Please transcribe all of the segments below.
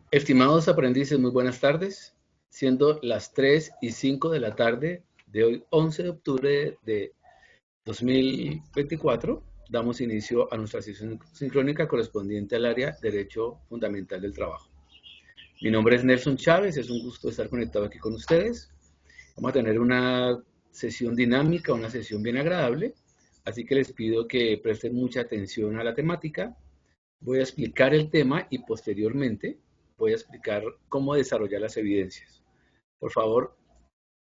Estimados aprendices, muy buenas tardes. Siendo las 3:05 de la tarde de hoy, 11 de octubre de 2024, damos inicio a nuestra sesión sincrónica correspondiente al área Derecho Fundamental del Trabajo. Mi nombre es Nelson Chávez, es un gusto estar conectado aquí con ustedes. Vamos a tener una sesión dinámica, una sesión bien agradable, así que les pido que presten mucha atención a la temática. Voy a explicar el tema y posteriormente voy a explicar cómo desarrollar las evidencias. Por favor,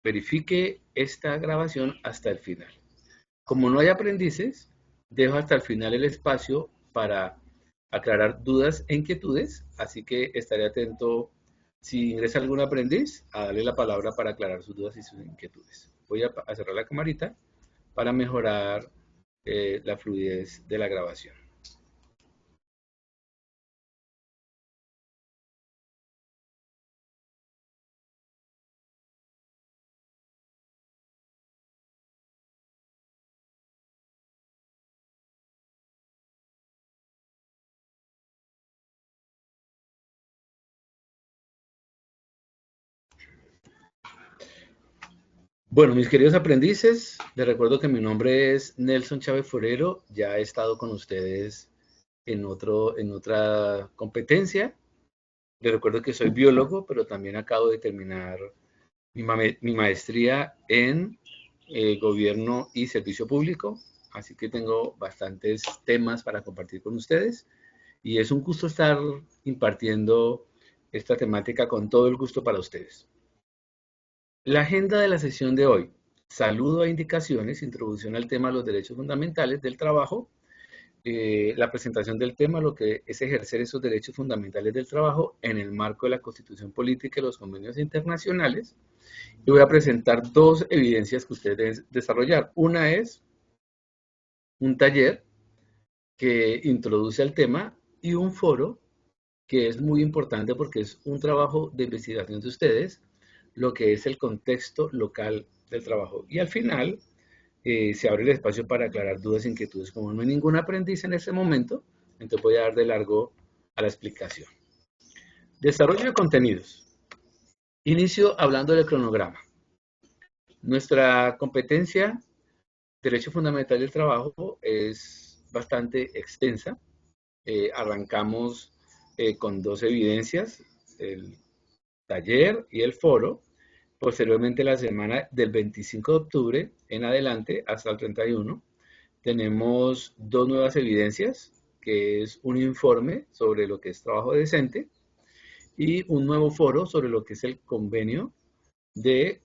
verifique esta grabación hasta el final. Como no hay aprendices, dejo hasta el final el espacio para aclarar dudas e inquietudes, así que estaré atento si ingresa algún aprendiz a darle la palabra para aclarar sus dudas y sus inquietudes. Voy a cerrar la camarita para mejorar la fluidez de la grabación. Bueno, mis queridos aprendices, les recuerdo que mi nombre es Nelson Chávez Forero. Ya he estado con ustedes en otra competencia. Les recuerdo que soy biólogo, pero también acabo de terminar mi maestría en gobierno y servicio público. Así que tengo bastantes temas para compartir con ustedes. Y es un gusto estar impartiendo esta temática con todo el gusto para ustedes. La agenda de la sesión de hoy. Saludo a indicaciones, introducción al tema de los derechos fundamentales del trabajo, la presentación del tema, lo que es ejercer esos derechos fundamentales del trabajo en el marco de la Constitución Política y los convenios internacionales. Y voy a presentar dos evidencias que ustedes deben desarrollar. Una es un taller que introduce al tema y un foro que es muy importante porque es un trabajo de investigación de ustedes, lo que es el contexto local del trabajo. Y al final se abre el espacio para aclarar dudas e inquietudes. Como no hay ningún aprendiz en ese momento, entonces voy a dar de largo a la explicación. Desarrollo de contenidos. Inicio hablando del cronograma. Nuestra competencia, Derecho Fundamental del Trabajo, es bastante extensa. Arrancamos con dos evidencias, el taller y el foro. Posteriormente, la semana del 25 de octubre en adelante hasta el 31, tenemos dos nuevas evidencias, que es un informe sobre lo que es trabajo decente y un nuevo foro sobre lo que es el convenio del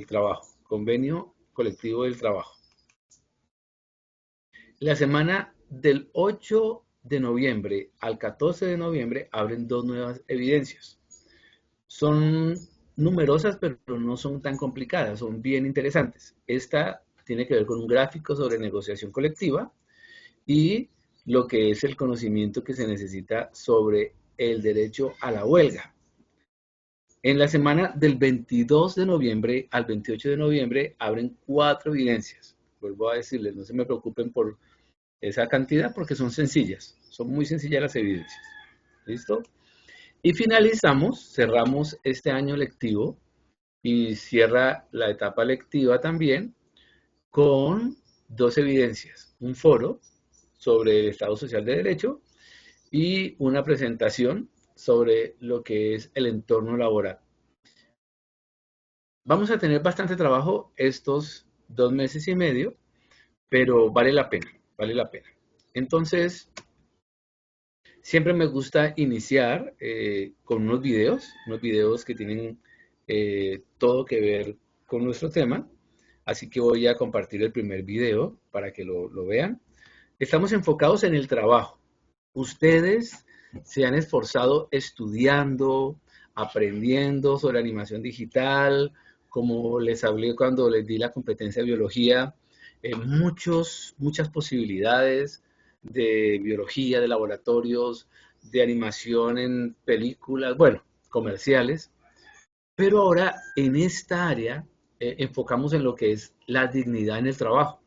trabajo, convenio colectivo del trabajo. La semana del 8 de noviembre al 14 de noviembre abren dos nuevas evidencias. Son numerosas, pero no son tan complicadas, son bien interesantes. Esta tiene que ver con un gráfico sobre negociación colectiva y lo que es el conocimiento que se necesita sobre el derecho a la huelga. En la semana del 22 de noviembre al 28 de noviembre abren cuatro evidencias. Vuelvo a decirles, no se me preocupen por esa cantidad porque son sencillas, son muy sencillas las evidencias. ¿Listo? Y finalizamos, cerramos este año lectivo y cierra la etapa lectiva también con dos evidencias, un foro sobre el Estado Social de Derecho y una presentación sobre lo que es el entorno laboral. Vamos a tener bastante trabajo estos 2 meses y medio, pero vale la pena, vale la pena. Entonces, siempre me gusta iniciar con unos videos que tienen todo que ver con nuestro tema. Así que voy a compartir el primer video para que lo vean. Estamos enfocados en el trabajo. Ustedes se han esforzado estudiando, aprendiendo sobre animación digital, como les hablé cuando les di la competencia de biología, muchas posibilidades de biología, de laboratorios, de animación en películas, bueno, comerciales. Pero ahora en esta área enfocamos en lo que es la dignidad en el trabajo.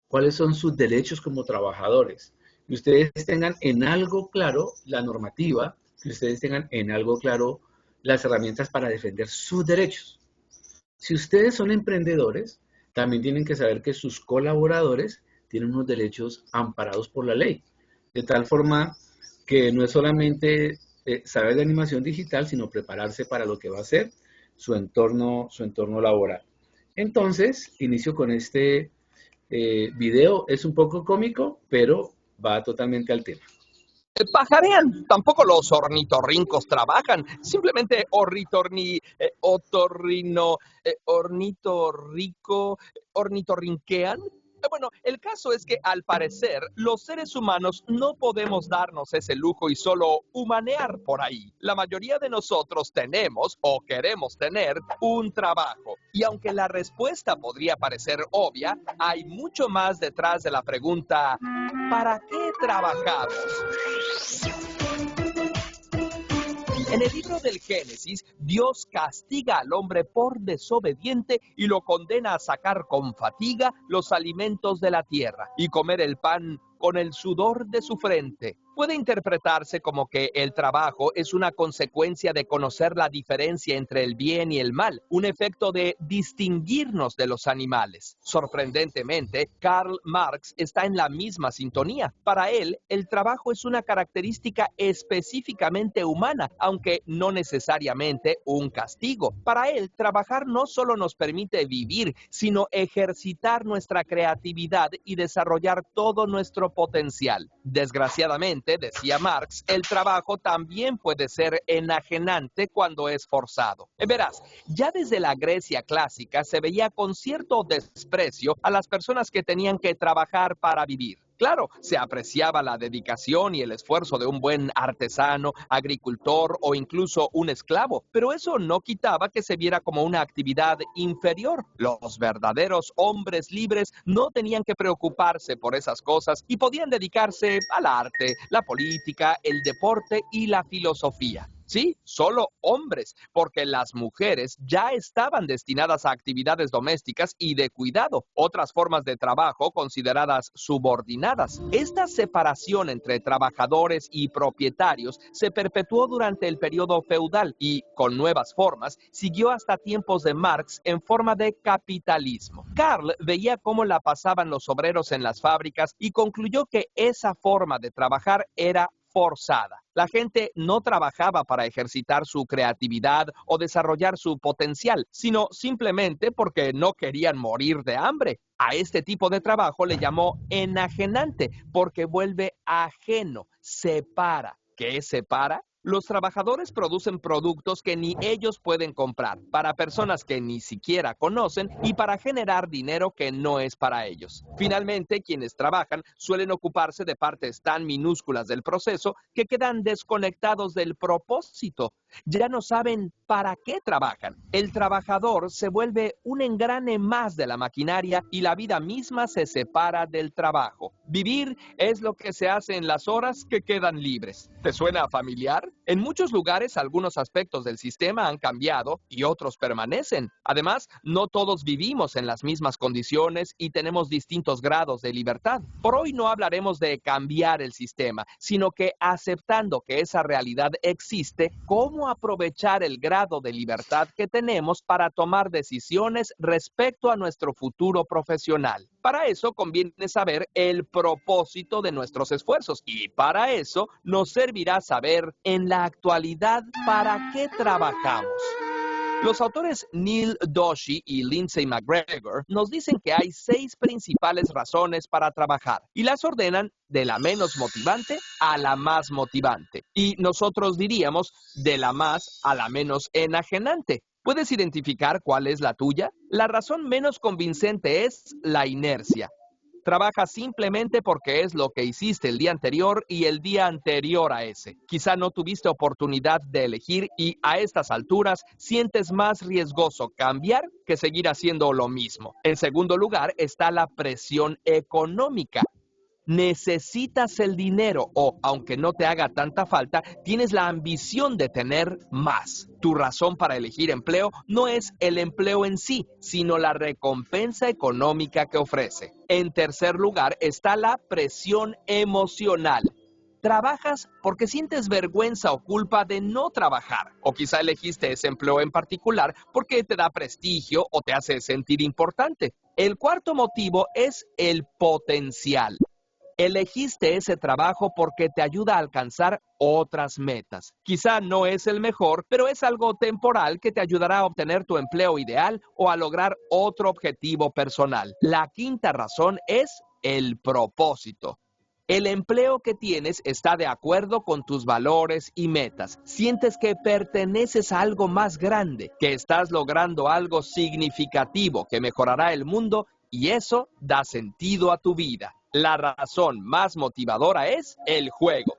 ¿Cuáles son sus derechos como trabajadores? Y ustedes tengan en algo claro la normativa que ustedes tengan en algo claro las herramientas para defender sus derechos. Si ustedes son emprendedores, también tienen que saber que sus colaboradores tienen unos derechos amparados por la ley, de tal forma que no es solamente saber de animación digital, sino prepararse para lo que va a ser su entorno laboral. Entonces, inicio con este video. Es un poco cómico, pero va totalmente al tema. Pajarean, tampoco los ornitorrincos trabajan, simplemente ornitorrinquean. Bueno, el caso es que al parecer los seres humanos no podemos darnos ese lujo y solo humanear por ahí. La mayoría de nosotros tenemos o queremos tener un trabajo. Y aunque la respuesta podría parecer obvia, hay mucho más detrás de la pregunta, ¿para qué trabajamos? En el libro del Génesis, Dios castiga al hombre por desobediente y lo condena a sacar con fatiga los alimentos de la tierra y comer el pan con el sudor de su frente. Puede interpretarse como que el trabajo es una consecuencia de conocer la diferencia entre el bien y el mal, un efecto de distinguirnos de los animales. Sorprendentemente, Karl Marx está en la misma sintonía. Para él, el trabajo es una característica específicamente humana, aunque no necesariamente un castigo. Para él, trabajar no solo nos permite vivir, sino ejercitar nuestra creatividad y desarrollar todo nuestro potencial. Desgraciadamente, decía Marx, el trabajo también puede ser enajenante cuando es forzado. Verás, ya desde la Grecia clásica se veía con cierto desprecio a las personas que tenían que trabajar para vivir. Claro, se apreciaba la dedicación y el esfuerzo de un buen artesano, agricultor o incluso un esclavo, pero eso no quitaba que se viera como una actividad inferior. Los verdaderos hombres libres no tenían que preocuparse por esas cosas y podían dedicarse al arte, la política, el deporte y la filosofía. Sí, solo hombres, porque las mujeres ya estaban destinadas a actividades domésticas y de cuidado, otras formas de trabajo consideradas subordinadas. Esta separación entre trabajadores y propietarios se perpetuó durante el periodo feudal y, con nuevas formas, siguió hasta tiempos de Marx en forma de capitalismo. Karl veía cómo la pasaban los obreros en las fábricas y concluyó que esa forma de trabajar era forzada. La gente no trabajaba para ejercitar su creatividad o desarrollar su potencial, sino simplemente porque no querían morir de hambre. A este tipo de trabajo le llamó enajenante, porque vuelve ajeno, separa. ¿Qué separa? Los trabajadores producen productos que ni ellos pueden comprar, para personas que ni siquiera conocen y para generar dinero que no es para ellos. Finalmente, quienes trabajan suelen ocuparse de partes tan minúsculas del proceso que quedan desconectados del propósito. Ya no saben para qué trabajan. El trabajador se vuelve un engrane más de la maquinaria y la vida misma se separa del trabajo. Vivir es lo que se hace en las horas que quedan libres. ¿Te suena familiar? En muchos lugares algunos aspectos del sistema han cambiado y otros permanecen. Además, no todos vivimos en las mismas condiciones y tenemos distintos grados de libertad. Por hoy no hablaremos de cambiar el sistema, sino que aceptando que esa realidad existe, ¿cómo aprovechar el grado de libertad que tenemos para tomar decisiones respecto a nuestro futuro profesional? Para eso conviene saber el propósito de nuestros esfuerzos y para eso nos servirá saber en la actualidad para qué trabajamos. Los autores Neil Doshi y Lindsay McGregor nos dicen que hay 6 principales razones para trabajar y las ordenan de la menos motivante a la más motivante. Y nosotros diríamos de la más a la menos enajenante. ¿Puedes identificar cuál es la tuya? La razón menos convincente es la inercia. Trabajas simplemente porque es lo que hiciste el día anterior y el día anterior a ese. Quizá no tuviste oportunidad de elegir y a estas alturas sientes más riesgoso cambiar que seguir haciendo lo mismo. En segundo lugar está la presión económica. Necesitas el dinero o, aunque no te haga tanta falta, tienes la ambición de tener más. Tu razón para elegir empleo no es el empleo en sí, sino la recompensa económica que ofrece. En tercer lugar está la presión emocional. Trabajas porque sientes vergüenza o culpa de no trabajar. O quizá elegiste ese empleo en particular porque te da prestigio o te hace sentir importante. El cuarto motivo es el potencial. Elegiste ese trabajo porque te ayuda a alcanzar otras metas. Quizá no es el mejor, pero es algo temporal que te ayudará a obtener tu empleo ideal o a lograr otro objetivo personal. La quinta razón es el propósito. El empleo que tienes está de acuerdo con tus valores y metas. Sientes que perteneces a algo más grande, que estás logrando algo significativo que mejorará el mundo y eso da sentido a tu vida. La razón más motivadora es el juego.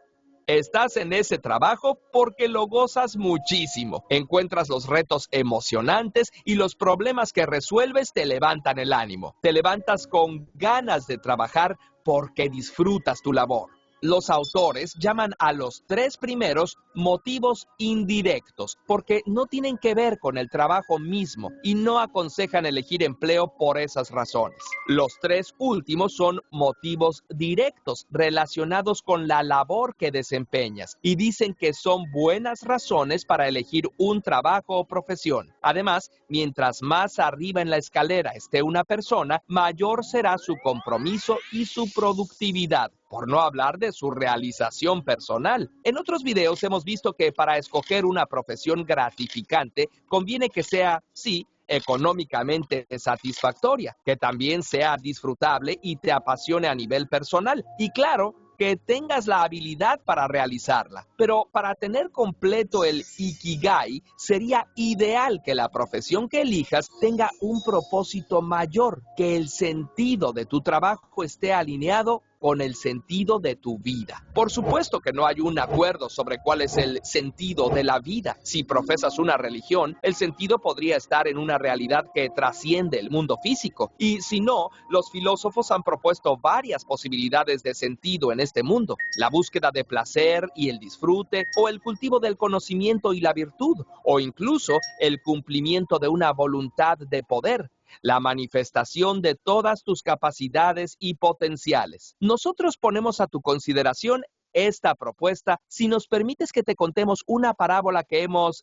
Estás en ese trabajo porque lo gozas muchísimo. Encuentras los retos emocionantes y los problemas que resuelves te levantan el ánimo. Te levantas con ganas de trabajar porque disfrutas tu labor. Los autores llaman a los tres primeros motivos indirectos, porque no tienen que ver con el trabajo mismo y no aconsejan elegir empleo por esas razones. Los tres últimos son motivos directos relacionados con la labor que desempeñas y dicen que son buenas razones para elegir un trabajo o profesión. Además, mientras más arriba en la escalera esté una persona, mayor será su compromiso y su productividad, por no hablar de su realización personal. En otros videos hemos visto que para escoger una profesión gratificante conviene que sea, sí, económicamente satisfactoria, que también sea disfrutable y te apasione a nivel personal. Y claro, que tengas la habilidad para realizarla. Pero para tener completo el Ikigai, sería ideal que la profesión que elijas tenga un propósito mayor, que el sentido de tu trabajo esté alineado con el sentido de tu vida. Por supuesto que no hay un acuerdo sobre cuál es el sentido de la vida. Si profesas una religión, el sentido podría estar en una realidad que trasciende el mundo físico. Y si no, los filósofos han propuesto varias posibilidades de sentido en este mundo. La búsqueda de placer y el disfrute, o el cultivo del conocimiento y la virtud, o incluso el cumplimiento de una voluntad de poder. La manifestación de todas tus capacidades y potenciales. Nosotros ponemos a tu consideración esta propuesta si nos permites que te contemos una parábola que hemos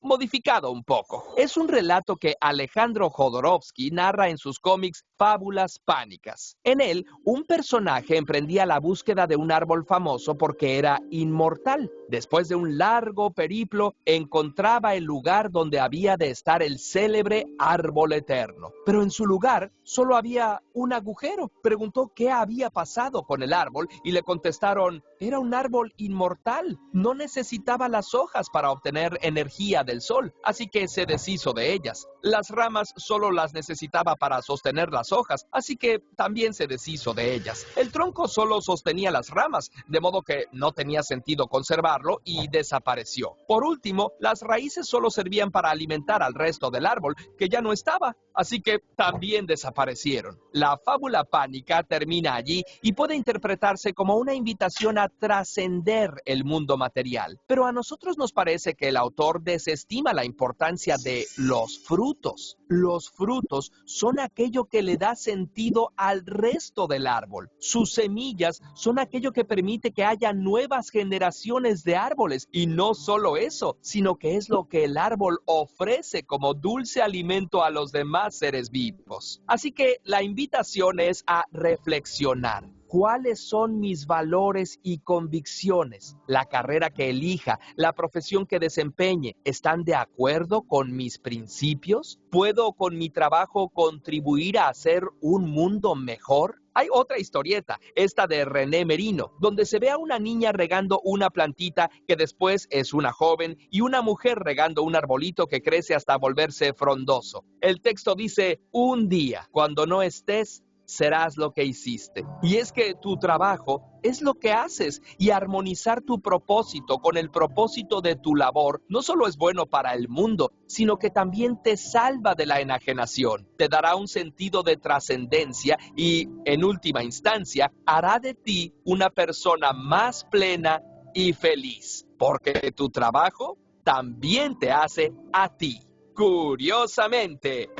modificado un poco. Es un relato que Alejandro Jodorowsky narra en sus cómics Fábulas Pánicas. En él, un personaje emprendía la búsqueda de un árbol famoso porque era inmortal. Después de un largo periplo, encontraba el lugar donde había de estar el célebre árbol eterno. Pero en su lugar solo había un agujero. Preguntó qué había pasado con el árbol y le contestaron: era un árbol inmortal. No necesitaba las hojas para obtener energía del sol, así que se deshizo de ellas. Las ramas solo las necesitaba para sostener las hojas, así que también se deshizo de ellas. El tronco solo sostenía las ramas, de modo que no tenía sentido conservarlo y desapareció. Por último, las raíces solo servían para alimentar al resto del árbol, que ya no estaba, así que también desaparecieron. La fábula pánica termina allí y puede interpretarse como una invitación a trascender el mundo material. Pero a nosotros nos parece que el autor desestima la importancia de los frutos. Los frutos son aquello que le da sentido al resto del árbol. Sus semillas son aquello que permite que haya nuevas generaciones de árboles. Y no solo eso, sino que es lo que el árbol ofrece como dulce alimento a los demás seres vivos. Así que la invitación es a reflexionar. ¿Cuáles son mis valores y convicciones? ¿La carrera que elija, la profesión que desempeñe, están de acuerdo con mis principios? ¿Puedo con mi trabajo contribuir a hacer un mundo mejor? Hay otra historieta, esta de René Merino, donde se ve a una niña regando una plantita que después es una joven y una mujer regando un arbolito que crece hasta volverse frondoso. El texto dice: un día, cuando no estés, serás lo que hiciste. Y es que tu trabajo es lo que haces, y armonizar tu propósito con el propósito de tu labor no solo es bueno para el mundo, sino que también te salva de la enajenación, te dará un sentido de trascendencia y, en última instancia, hará de ti una persona más plena y feliz, porque tu trabajo también te hace a ti. Curiosamente.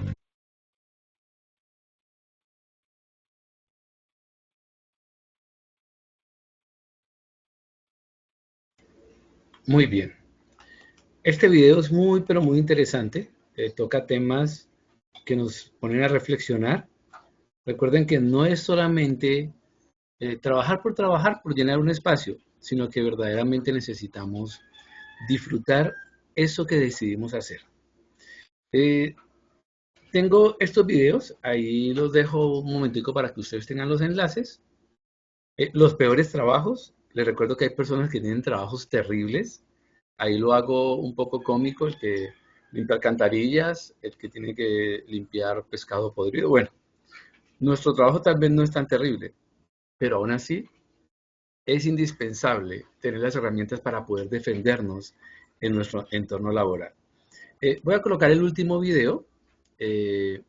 Muy bien. Este video es muy, pero muy interesante. Toca temas que nos ponen a reflexionar. Recuerden que no es solamente trabajar por llenar un espacio, sino que verdaderamente necesitamos disfrutar eso que decidimos hacer. Eh, Tengo estos videos, ahí los dejo un momentico para que ustedes tengan los enlaces. Los peores trabajos, les recuerdo que hay personas que tienen trabajos terribles. Ahí lo hago un poco cómico, el que limpia alcantarillas, el que tiene que limpiar pescado podrido. Bueno, nuestro trabajo tal vez no es tan terrible, pero aún así es indispensable tener las herramientas para poder defendernos en nuestro entorno laboral. Voy a colocar el último video. Eh,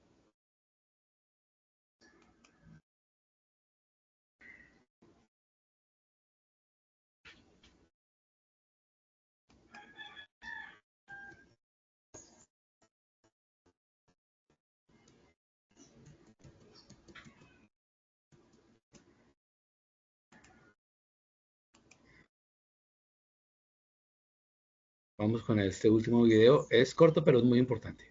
Vamos con este último video. Es corto, pero es muy importante.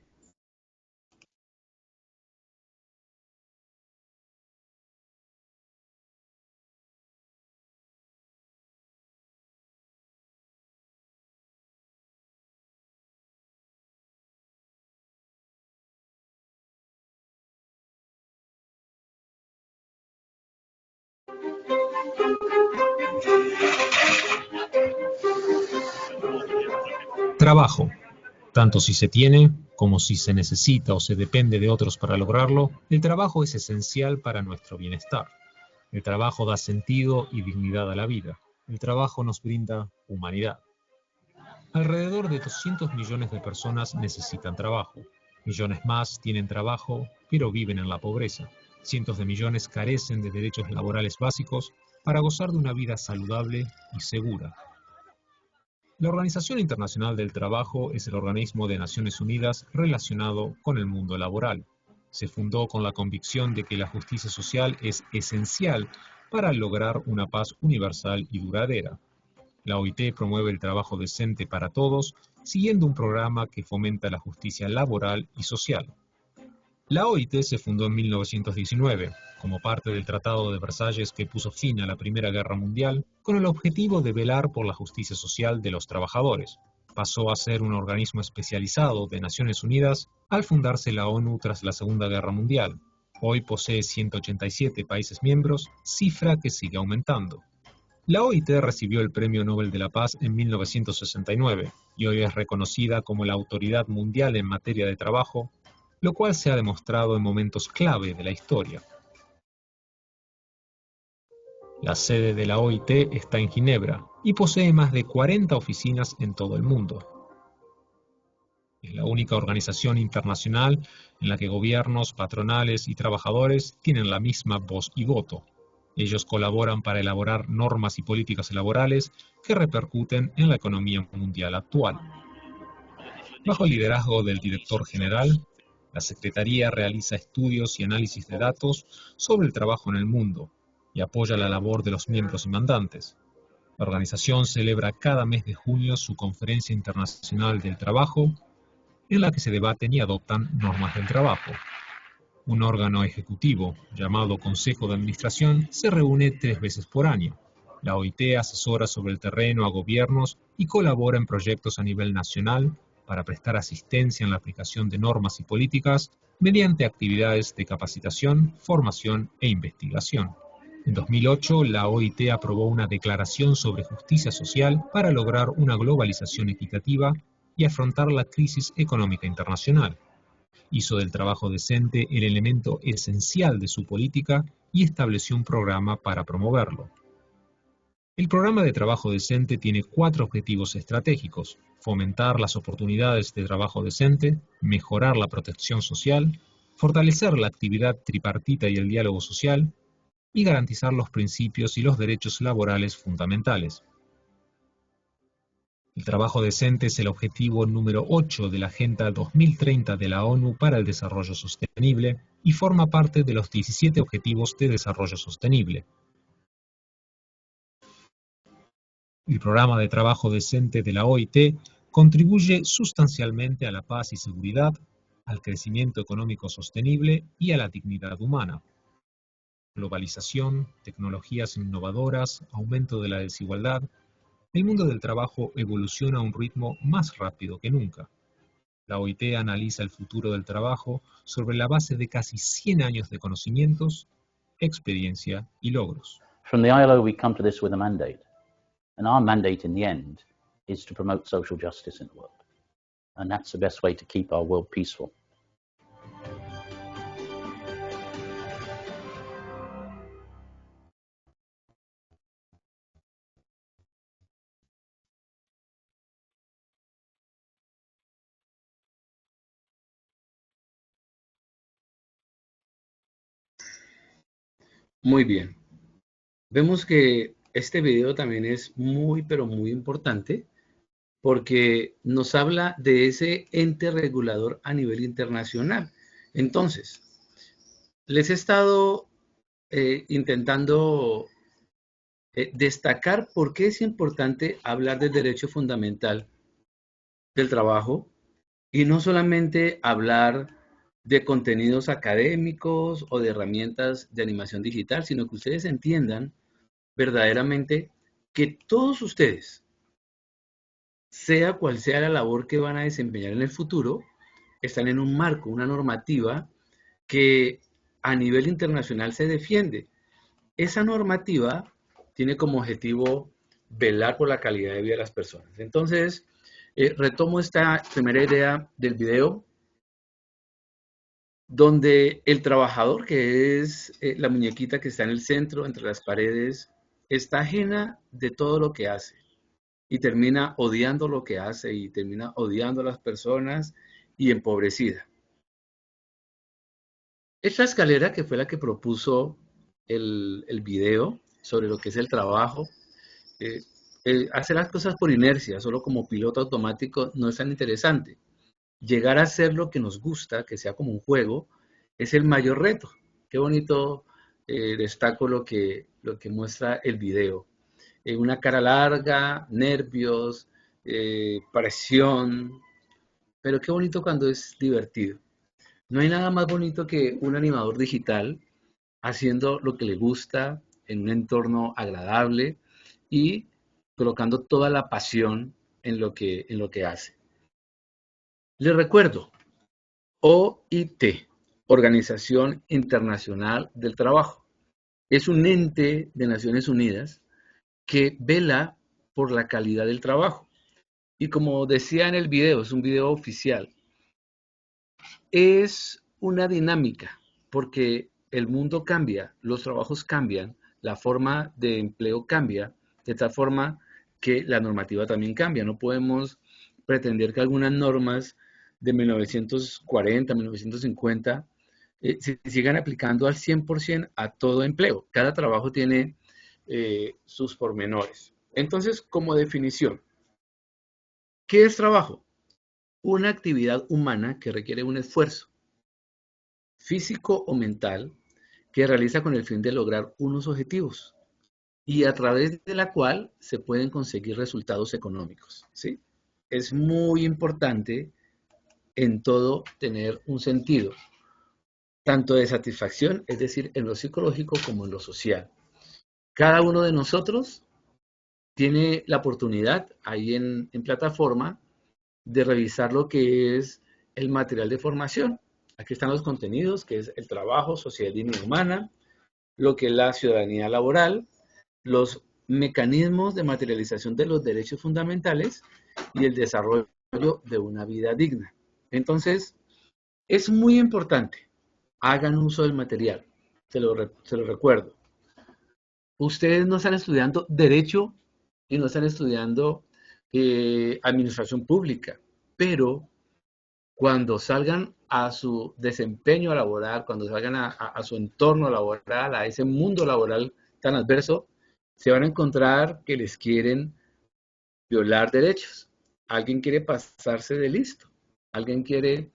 Trabajo. Tanto si se tiene como si se necesita o se depende de otros para lograrlo, el trabajo es esencial para nuestro bienestar. El trabajo da sentido y dignidad a la vida. El trabajo nos brinda humanidad. Alrededor de 200 millones de personas necesitan trabajo. Millones más tienen trabajo, pero viven en la pobreza. Cientos de millones carecen de derechos laborales básicos para gozar de una vida saludable y segura. La Organización Internacional del Trabajo es el organismo de Naciones Unidas relacionado con el mundo laboral. Se fundó con la convicción de que la justicia social es esencial para lograr una paz universal y duradera. La OIT promueve el trabajo decente para todos, siguiendo un programa que fomenta la justicia laboral y social. La OIT se fundó en 1919, como parte del Tratado de Versalles que puso fin a la Primera Guerra Mundial, con el objetivo de velar por la justicia social de los trabajadores. Pasó a ser un organismo especializado de Naciones Unidas al fundarse la ONU tras la Segunda Guerra Mundial. Hoy posee 187 países miembros, cifra que sigue aumentando. La OIT recibió el Premio Nobel de la Paz en 1969 y hoy es reconocida como la autoridad mundial en materia de trabajo, lo cual se ha demostrado en momentos clave de la historia. La sede de la OIT está en Ginebra y posee más de 40 oficinas en todo el mundo. Es la única organización internacional en la que gobiernos, patronales y trabajadores tienen la misma voz y voto. Ellos colaboran para elaborar normas y políticas laborales que repercuten en la economía mundial actual. Bajo el liderazgo del director general, la Secretaría realiza estudios y análisis de datos sobre el trabajo en el mundo y apoya la labor de los miembros y mandantes. La organización celebra cada mes de junio su Conferencia Internacional del Trabajo, en la que se debaten y adoptan normas del trabajo. Un órgano ejecutivo, llamado Consejo de Administración, se reúne 3 veces por año. La OIT asesora sobre el terreno a gobiernos y colabora en proyectos a nivel nacional para prestar asistencia en la aplicación de normas y políticas mediante actividades de capacitación, formación e investigación. En 2008, la OIT aprobó una declaración sobre justicia social para lograr una globalización equitativa y afrontar la crisis económica internacional. Hizo del trabajo decente el elemento esencial de su política y estableció un programa para promoverlo. El programa de trabajo decente tiene 4 objetivos estratégicos: fomentar las oportunidades de trabajo decente, mejorar la protección social, fortalecer la actividad tripartita y el diálogo social, y garantizar los principios y los derechos laborales fundamentales. El trabajo decente es el objetivo número 8 de la Agenda 2030 de la ONU para el Desarrollo Sostenible y forma parte de los 17 Objetivos de Desarrollo Sostenible. El Programa de Trabajo Decente de la OIT contribuye sustancialmente a la paz y seguridad, al crecimiento económico sostenible y a la dignidad humana. Globalización, tecnologías innovadoras, aumento de la desigualdad, el mundo del trabajo evoluciona a un ritmo más rápido que nunca. La OIT analiza el futuro del trabajo sobre la base de casi 100 años de conocimientos, experiencia y logros. From the ILO, we come to this with a mandate. And our mandate in the end is to promote social justice in the world. And that's the best way to keep our world peaceful. Muy bien. Vemos que este video también es muy, pero muy importante porque nos habla de ese ente regulador a nivel internacional. Entonces, les he estado intentando destacar por qué es importante hablar del derecho fundamental del trabajo y no solamente hablar de contenidos académicos o de herramientas de animación digital, sino que ustedes entiendan verdaderamente que todos ustedes, sea cual sea la labor que van a desempeñar en el futuro, están en un marco, una normativa que a nivel internacional se defiende. Esa normativa tiene como objetivo velar por la calidad de vida de las personas. Entonces, retomo esta primera idea del video, donde el trabajador, que es la muñequita que está en el centro, entre las paredes, está ajena de todo lo que hace y termina odiando lo que hace y termina odiando a las personas y empobrecida. Esta escalera, que fue la que propuso el video sobre lo que es el trabajo, hacer las cosas por inercia, solo como piloto automático, no es tan interesante. Llegar a hacer lo que nos gusta, que sea como un juego, es el mayor reto. Qué bonito destaco lo que muestra el video. Una cara larga, nervios, presión, pero qué bonito cuando es divertido. No hay nada más bonito que un animador digital haciendo lo que le gusta en un entorno agradable y colocando toda la pasión en lo que hace. Les recuerdo, OIT, Organización Internacional del Trabajo, es un ente de Naciones Unidas que vela por la calidad del trabajo. Y como decía en el video, es un video oficial, es una dinámica, porque el mundo cambia, los trabajos cambian, la forma de empleo cambia, de tal forma que la normativa también cambia. No podemos pretender que algunas normas de 1940, 1950, se sigan aplicando al 100% a todo empleo. Cada trabajo tiene sus pormenores. Entonces, como definición, ¿qué es trabajo? Una actividad humana que requiere un esfuerzo físico o mental que realiza con el fin de lograr unos objetivos y a través de la cual se pueden conseguir resultados económicos, ¿sí? Es muy importante en todo tener un sentido, tanto de satisfacción, es decir, en lo psicológico como en lo social. Cada uno de nosotros tiene la oportunidad ahí en plataforma de revisar lo que es el material de formación. Aquí están los contenidos, que es el trabajo, sociedad y humana, lo que es la ciudadanía laboral, los mecanismos de materialización de los derechos fundamentales y el desarrollo de una vida digna. Entonces, es muy importante, hagan uso del material, se lo recuerdo. Ustedes no están estudiando derecho y no están estudiando administración pública, pero cuando salgan a su desempeño laboral, cuando salgan a su entorno laboral, a ese mundo laboral tan adverso, se van a encontrar que les quieren violar derechos. Alguien quiere pasarse de listo. Alguien quiere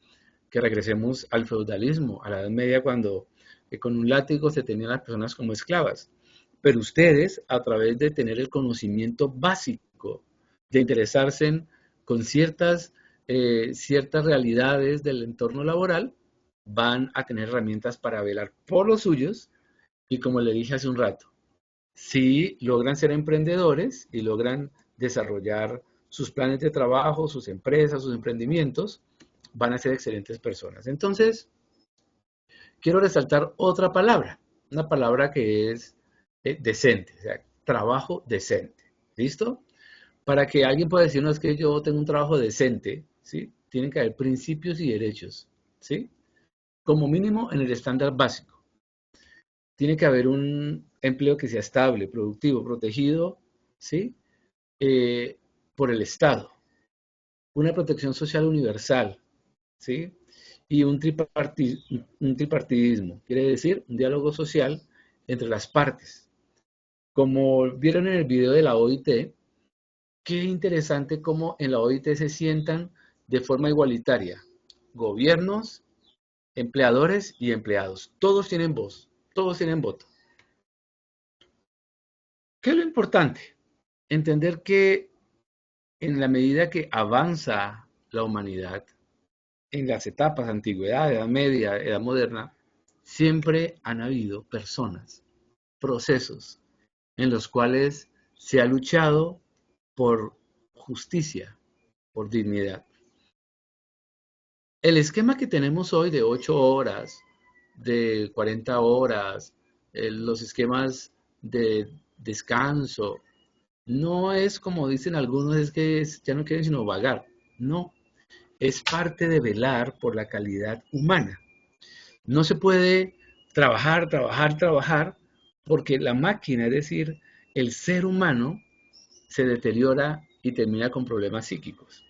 que regresemos al feudalismo, a la Edad Media, cuando con un látigo se tenían las personas como esclavas. Pero ustedes, a través de tener el conocimiento básico, de interesarse con ciertas realidades del entorno laboral, van a tener herramientas para velar por los suyos y, como le dije hace un rato, si logran ser emprendedores y logran desarrollar sus planes de trabajo, sus empresas, sus emprendimientos, van a ser excelentes personas. Entonces, quiero resaltar otra palabra, una palabra que es decente, o sea, trabajo decente. ¿Listo? Para que alguien pueda decir, no, es que yo tengo un trabajo decente, ¿sí? Tienen que haber principios y derechos, ¿sí? Como mínimo en el estándar básico. Tiene que haber un empleo que sea estable, productivo, protegido, ¿sí? Por el Estado. Una protección social universal, ¿sí? Y un tripartidismo, quiere decir un diálogo social entre las partes. Como vieron en el video de la OIT, qué interesante cómo en la OIT se sientan de forma igualitaria gobiernos, empleadores y empleados. Todos tienen voz, todos tienen voto. ¿Qué es lo importante? Entender que en la medida que avanza la humanidad, en las etapas, antigüedad, edad media, edad moderna, siempre han habido personas, procesos en los cuales se ha luchado por justicia, por dignidad. El esquema que tenemos hoy de 8 horas, de 40 horas, los esquemas de descanso, no es como dicen algunos, es que ya no quieren sino vagar. No, es parte de velar por la calidad humana. No se puede trabajar, trabajar, trabajar, porque la máquina, es decir, el ser humano, se deteriora y termina con problemas psíquicos.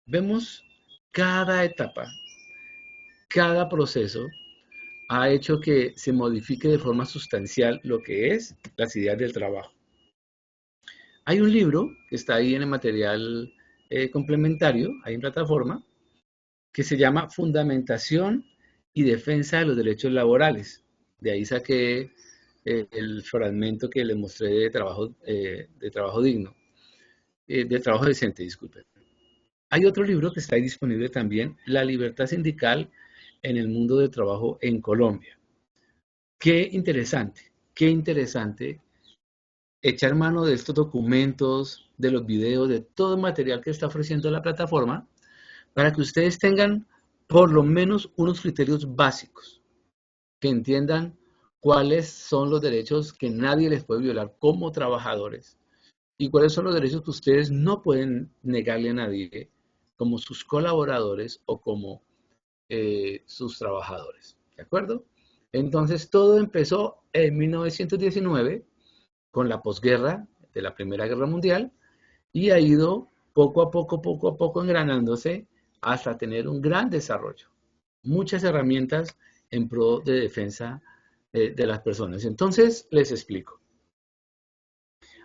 Vemos cada etapa, cada proceso ha hecho que se modifique de forma sustancial lo que es las ideas del trabajo. Hay un libro que está ahí en el material complementario, ahí en plataforma, que se llama Fundamentación y Defensa de los Derechos Laborales. De ahí saqué el fragmento que les mostré de trabajo digno, de trabajo decente, disculpen. Hay otro libro que está ahí disponible también, La libertad sindical en el mundo del trabajo en Colombia. Qué interesante echar mano de estos documentos, de los videos, de todo el material que está ofreciendo la plataforma, para que ustedes tengan por lo menos unos criterios básicos, que entiendan cuáles son los derechos que nadie les puede violar como trabajadores y cuáles son los derechos que ustedes no pueden negarle a nadie como sus colaboradores o como sus trabajadores. ¿De acuerdo? Entonces todo empezó en 1919 con la posguerra de la Primera Guerra Mundial y ha ido poco a poco engranándose hasta tener un gran desarrollo. Muchas herramientas en pro de defensa de las personas. Entonces, les explico.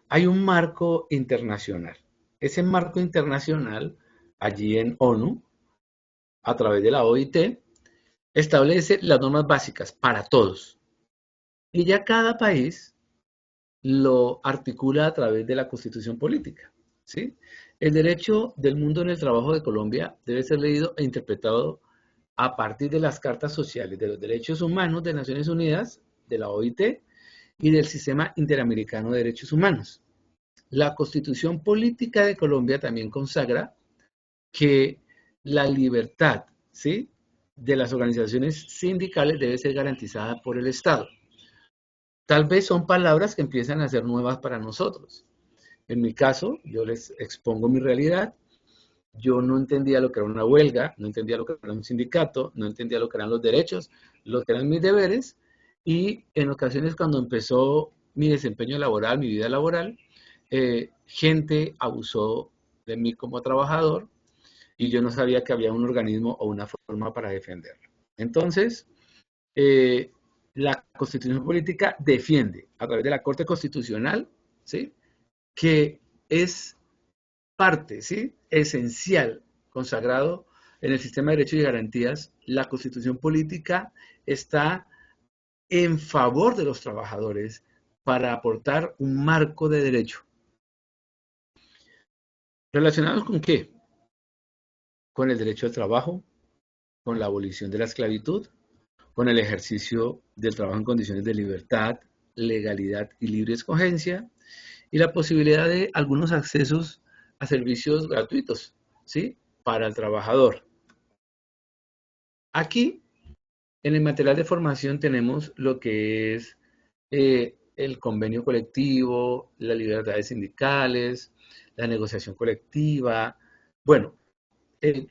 Hay un marco internacional. Ese marco internacional, allí en ONU, a través de la OIT, establece las normas básicas para todos. Y ya cada país lo articula a través de la Constitución Política, ¿sí? El derecho del mundo en el trabajo de Colombia debe ser leído e interpretado a partir de las cartas sociales de los derechos humanos de Naciones Unidas, de la OIT y del Sistema Interamericano de Derechos Humanos. La Constitución Política de Colombia también consagra que la libertad, ¿sí?, de las organizaciones sindicales debe ser garantizada por el Estado. Tal vez son palabras que empiezan a ser nuevas para nosotros. En mi caso, yo les expongo mi realidad. Yo no entendía lo que era una huelga, no entendía lo que era un sindicato, no entendía lo que eran los derechos, lo que eran mis deberes. Y en ocasiones cuando empezó mi desempeño laboral, mi vida laboral, gente abusó de mí como trabajador y yo no sabía que había un organismo o una forma para defenderlo. Entonces, la Constitución Política defiende a través de la Corte Constitucional, ¿sí?, que es parte, ¿sí?, esencial, consagrado en el sistema de derechos y garantías. La Constitución Política está en favor de los trabajadores, para aportar un marco de derecho. ¿Relacionados con qué? Con el derecho al trabajo, con la abolición de la esclavitud, con el ejercicio del trabajo en condiciones de libertad, legalidad y libre escogencia, y la posibilidad de algunos accesos a servicios gratuitos, ¿sí? Para el trabajador. Aquí, en el material de formación tenemos lo que es el convenio colectivo, las libertades sindicales, la negociación colectiva. Bueno,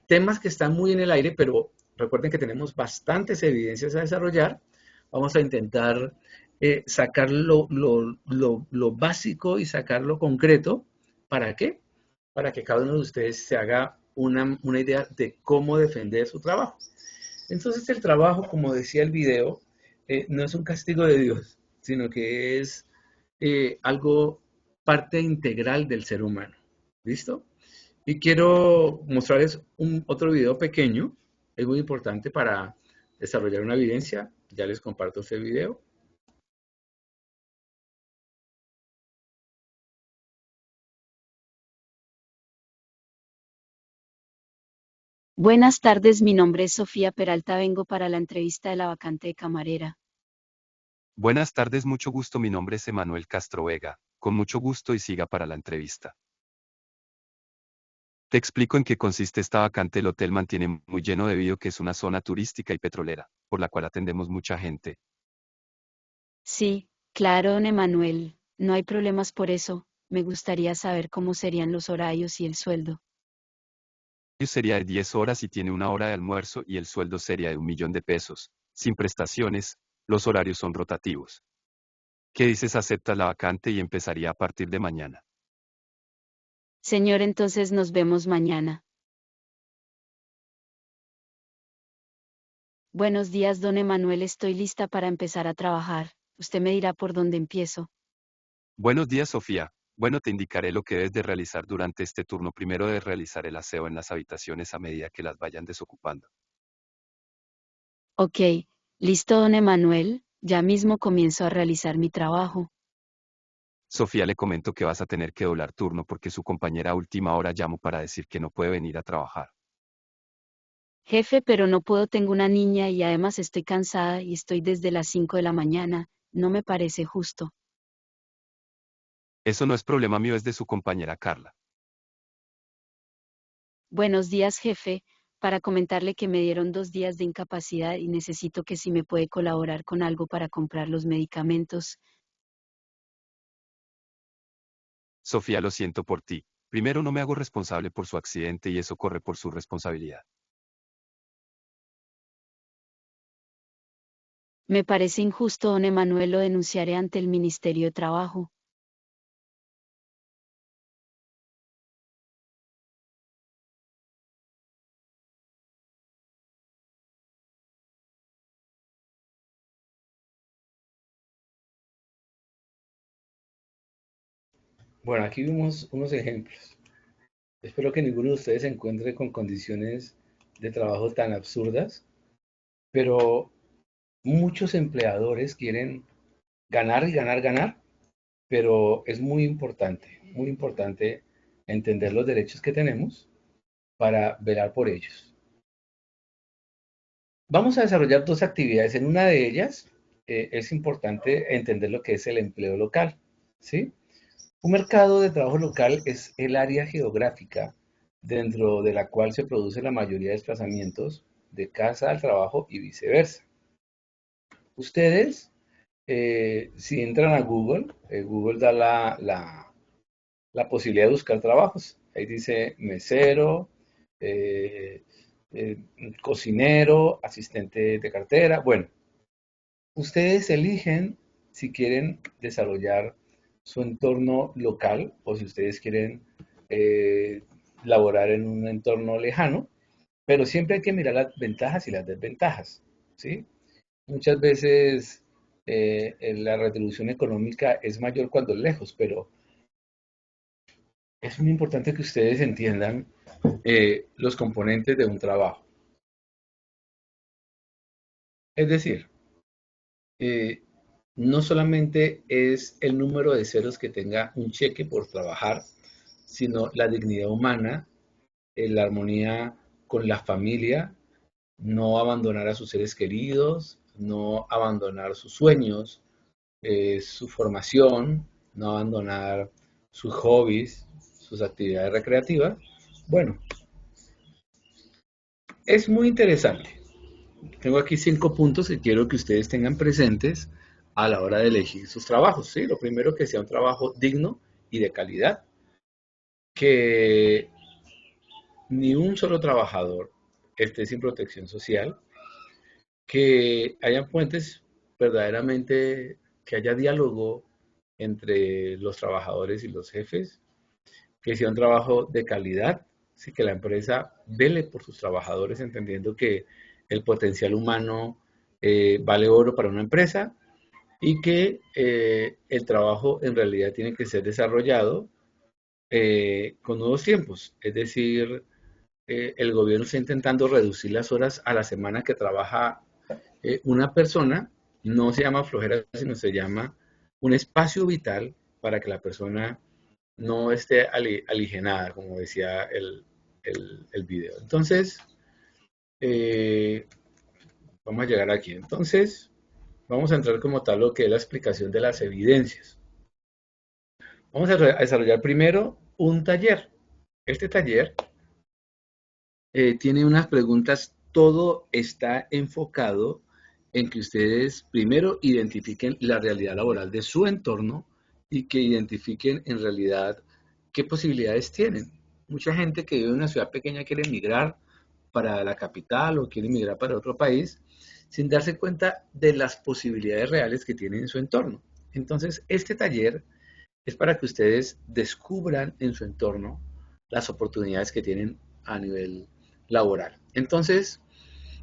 temas que están muy en el aire, pero recuerden que tenemos bastantes evidencias a desarrollar. Vamos a intentar sacar lo básico y sacar lo concreto. ¿Para qué? Para que cada uno de ustedes se haga una idea de cómo defender su trabajo. Entonces el trabajo, como decía el video, no es un castigo de Dios, sino que es algo parte integral del ser humano. ¿Listo? Y quiero mostrarles otro video pequeño, es muy importante para desarrollar una evidencia. Ya les comparto este video. Buenas tardes, mi nombre es Sofía Peralta, vengo para la entrevista de la vacante de camarera. Buenas tardes, mucho gusto, mi nombre es Emanuel Castro Vega, con mucho gusto y siga para la entrevista. Te explico en qué consiste esta vacante. El hotel mantiene muy lleno debido a que es una zona turística y petrolera, por la cual atendemos mucha gente. Sí, claro, don Emanuel, no hay problemas por eso. Me gustaría saber cómo serían los horarios y el sueldo. Sería de 10 horas y tiene una hora de almuerzo y el sueldo sería de 1.000.000 de pesos, sin prestaciones, los horarios son rotativos. ¿Qué dices? ¿Aceptas la vacante y empezaría a partir de mañana? Señor, entonces nos vemos mañana. Buenos días, don Emanuel, estoy lista para empezar a trabajar. Usted me dirá por dónde empiezo. Buenos días, Sofía. Bueno, te indicaré lo que debes de realizar durante este turno. Primero debes realizar el aseo en las habitaciones a medida que las vayan desocupando. Ok, listo, don Emanuel, ya mismo comienzo a realizar mi trabajo. Sofía, le comento que vas a tener que doblar turno porque su compañera a última hora llamó para decir que no puede venir a trabajar. Jefe, pero no puedo, tengo una niña y además estoy cansada y estoy desde las 5 de la mañana, no me parece justo. Eso no es problema mío, es de su compañera Carla. Buenos días, jefe, para comentarle que me dieron 2 días de incapacidad y necesito que si me puede colaborar con algo para comprar los medicamentos. Sofía, lo siento por ti. Primero, no me hago responsable por su accidente y eso corre por su responsabilidad. Me parece injusto, don Emanuel, lo denunciaré ante el Ministerio de Trabajo. Bueno, aquí vimos unos ejemplos. Espero que ninguno de ustedes se encuentre con condiciones de trabajo tan absurdas, pero muchos empleadores quieren ganar y ganar, ganar, pero es muy importante entender los derechos que tenemos para velar por ellos. Vamos a desarrollar dos actividades. En una de ellas es importante entender lo que es el empleo local, ¿sí? Un mercado de trabajo local es el área geográfica dentro de la cual se produce la mayoría de desplazamientos de casa al trabajo y viceversa. Ustedes, si entran a Google, Google da la posibilidad de buscar trabajos. Ahí dice mesero, eh, eh, cocinero, asistente de cartera. Bueno, ustedes eligen si quieren desarrollar su entorno local o si ustedes quieren eh, laborar en un entorno lejano, pero siempre hay que mirar las ventajas y las desventajas, ¿sí? Muchas veces la retribución económica es mayor cuando es lejos, pero es muy importante que ustedes entiendan los componentes de un trabajo. Es decir, eh, no solamente es el número de ceros que tenga un cheque por trabajar, sino la dignidad humana, la armonía con la familia, no abandonar a sus seres queridos, no abandonar sus sueños, su formación, no abandonar sus hobbies, sus actividades recreativas. Bueno, es muy interesante. Tengo aquí 5 puntos que quiero que ustedes tengan presentes a la hora de elegir sus trabajos. ¿Sí? Lo primero, que sea un trabajo digno y de calidad, que ni un solo trabajador esté sin protección social, que haya puentes verdaderamente, que haya diálogo entre los trabajadores y los jefes, que sea un trabajo de calidad, sí, que la empresa vele por sus trabajadores, entendiendo que el potencial humano vale oro para una empresa, y que el trabajo en realidad tiene que ser desarrollado con nuevos tiempos. Es decir, el gobierno está intentando reducir las horas a la semana que trabaja una persona. No se llama flojera, sino se llama un espacio vital para que la persona no esté alienada, como decía el video. Entonces, vamos a llegar aquí. Entonces, vamos a entrar como tal lo que es la explicación de las evidencias. Vamos a desarrollar primero un taller. Este taller tiene unas preguntas. Todo está enfocado en que ustedes primero identifiquen la realidad laboral de su entorno y que identifiquen en realidad qué posibilidades tienen. Mucha gente que vive en una ciudad pequeña quiere emigrar para la capital o quiere emigrar para otro país sin darse cuenta de las posibilidades reales que tienen en su entorno. Entonces, este taller es para que ustedes descubran en su entorno las oportunidades que tienen a nivel laboral. Entonces,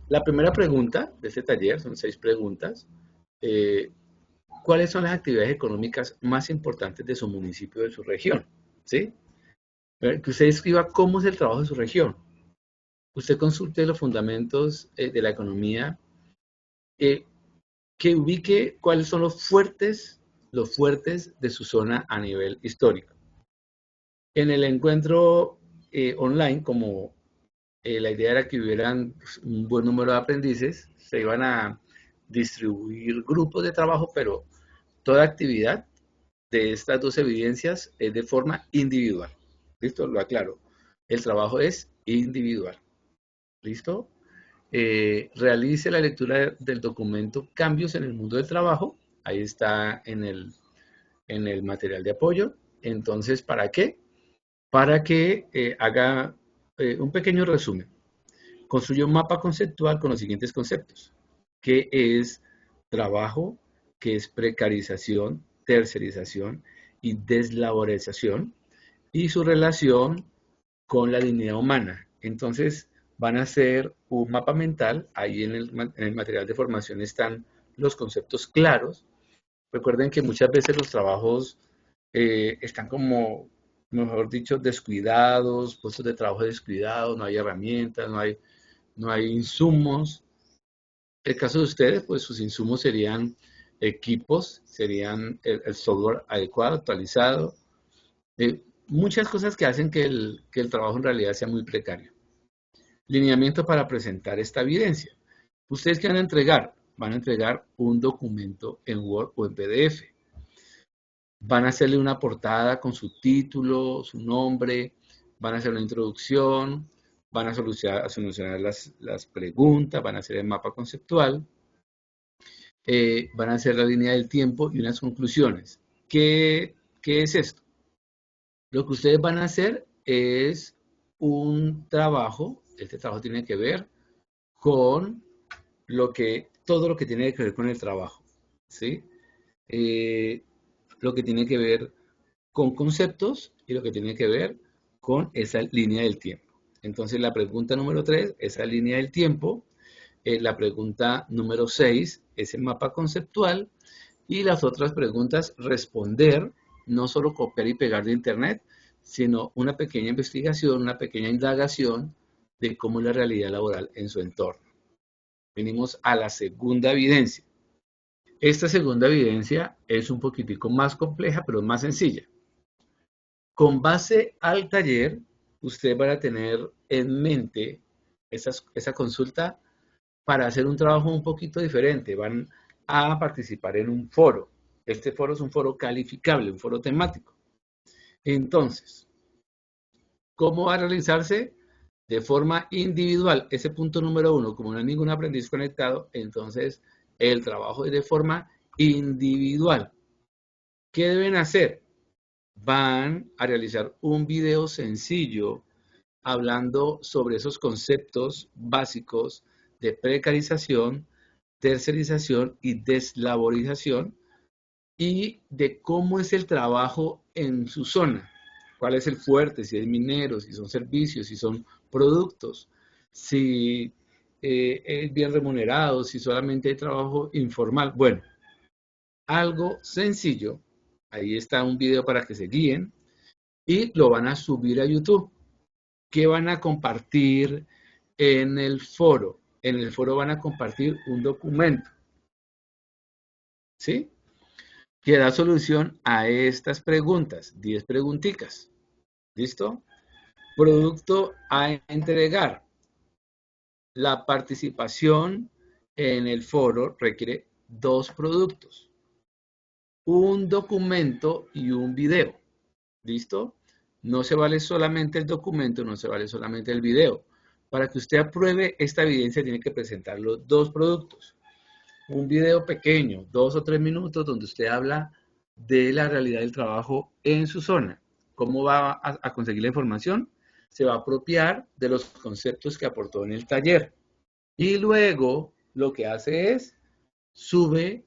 la primera pregunta de este taller, son 6 preguntas. ¿Cuáles son las actividades económicas más importantes de su municipio, de su región? ¿Sí? Que usted escriba cómo es el trabajo de su región. Usted consulte los fundamentos de la economía, que ubique cuáles son los fuertes de su zona a nivel histórico. En el encuentro online, como la idea era que hubieran un buen número de aprendices, se iban a distribuir grupos de trabajo, pero toda actividad de estas 2 evidencias es de forma individual. ¿Listo? Lo aclaro. El trabajo es individual. ¿Listo? Realice la lectura del documento Cambios en el mundo del trabajo. Ahí está en el material de apoyo. Entonces, ¿para qué? Para que haga un pequeño resumen. Construye un mapa conceptual con los siguientes conceptos. ¿Qué es trabajo? ¿Qué es precarización, tercerización y deslaboralización? Y su relación con la dignidad humana. Entonces, van a hacer un mapa mental. Ahí en el material de formación están los conceptos claros. Recuerden que muchas veces los trabajos están como, mejor dicho, descuidados, puestos de trabajo descuidados, no hay herramientas, no hay insumos. El caso de ustedes, pues sus insumos serían equipos, serían el software adecuado, actualizado, muchas cosas que hacen que el trabajo en realidad sea muy precario. Lineamiento para presentar esta evidencia. ¿Ustedes qué van a entregar? Van a entregar un documento en Word o en PDF. Van a hacerle una portada con su título, su nombre, van a hacer una introducción, van a solucionar las preguntas, van a hacer el mapa conceptual, van a hacer la línea del tiempo y unas conclusiones. ¿Qué es esto? Lo que ustedes van a hacer es un trabajo. Este trabajo tiene que ver con todo lo que tiene que ver con el trabajo, ¿sí? Lo que tiene que ver con conceptos y lo que tiene que ver con esa línea del tiempo. Entonces, la pregunta número 3, esa línea del tiempo. La pregunta número 6 es el mapa conceptual. Y las otras preguntas, responder, no solo copiar y pegar de internet, sino una pequeña investigación, una pequeña indagación de cómo es la realidad laboral en su entorno. Venimos a la segunda evidencia. Esta segunda evidencia es un poquitico más compleja, pero más sencilla. Con base al taller, usted va a tener en mente esa consulta para hacer un trabajo un poquito diferente. Van a participar en un foro. Este foro es un foro calificable, un foro temático. Entonces, ¿cómo va a realizarse? De forma individual. Ese punto número 1, como no hay ningún aprendiz conectado, entonces el trabajo es de forma individual. ¿Qué deben hacer? Van a realizar un video sencillo hablando sobre esos conceptos básicos de precarización, tercerización y deslaborización y de cómo es el trabajo en su zona. ¿Cuál es el fuerte? Si es minero, si son servicios, si son productos, si es bien remunerado, si solamente hay trabajo informal. Bueno, algo sencillo. Ahí está un video para que se guíen y lo van a subir a YouTube. ¿Qué van a compartir en el foro? En el foro van a compartir un documento, ¿sí? Que da solución a estas preguntas, 10 preguntitas. ¿Listo? Producto a entregar. La participación en el foro requiere 2 productos. Un documento y un video. ¿Listo? No se vale solamente el documento, no se vale solamente el video. Para que usted apruebe esta evidencia tiene que presentar los 2 productos. Un video pequeño, 2 o 3 minutos, donde usted habla de la realidad del trabajo en su zona. ¿Cómo va a conseguir la información? Se va a apropiar de los conceptos que aportó en el taller. Y luego lo que hace es sube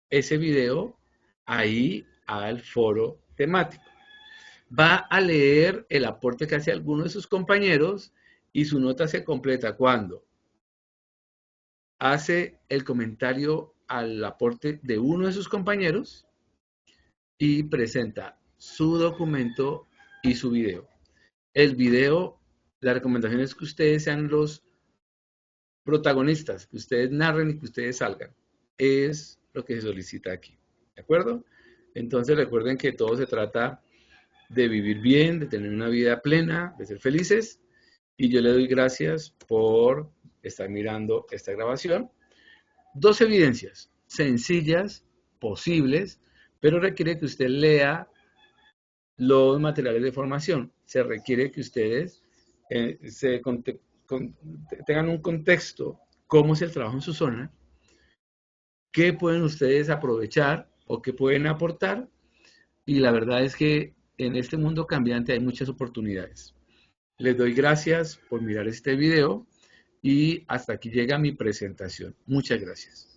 ese video ahí al foro temático. Va a leer el aporte que hace alguno de sus compañeros y su nota se completa cuando hace el comentario al aporte de uno de sus compañeros y presenta su documento y su video. El video, la recomendación es que ustedes sean los protagonistas, que ustedes narren y que ustedes salgan. Es lo que se solicita aquí. ¿De acuerdo? Entonces recuerden que todo se trata de vivir bien, de tener una vida plena, de ser felices. Y yo le doy gracias por estar mirando esta grabación. 2 evidencias sencillas, posibles, pero requiere que usted lea los materiales de formación. Se requiere que ustedes tengan un contexto, cómo es el trabajo en su zona, qué pueden ustedes aprovechar o qué pueden aportar. Y la verdad es que en este mundo cambiante hay muchas oportunidades. Les doy gracias por mirar este video y hasta aquí llega mi presentación. Muchas gracias.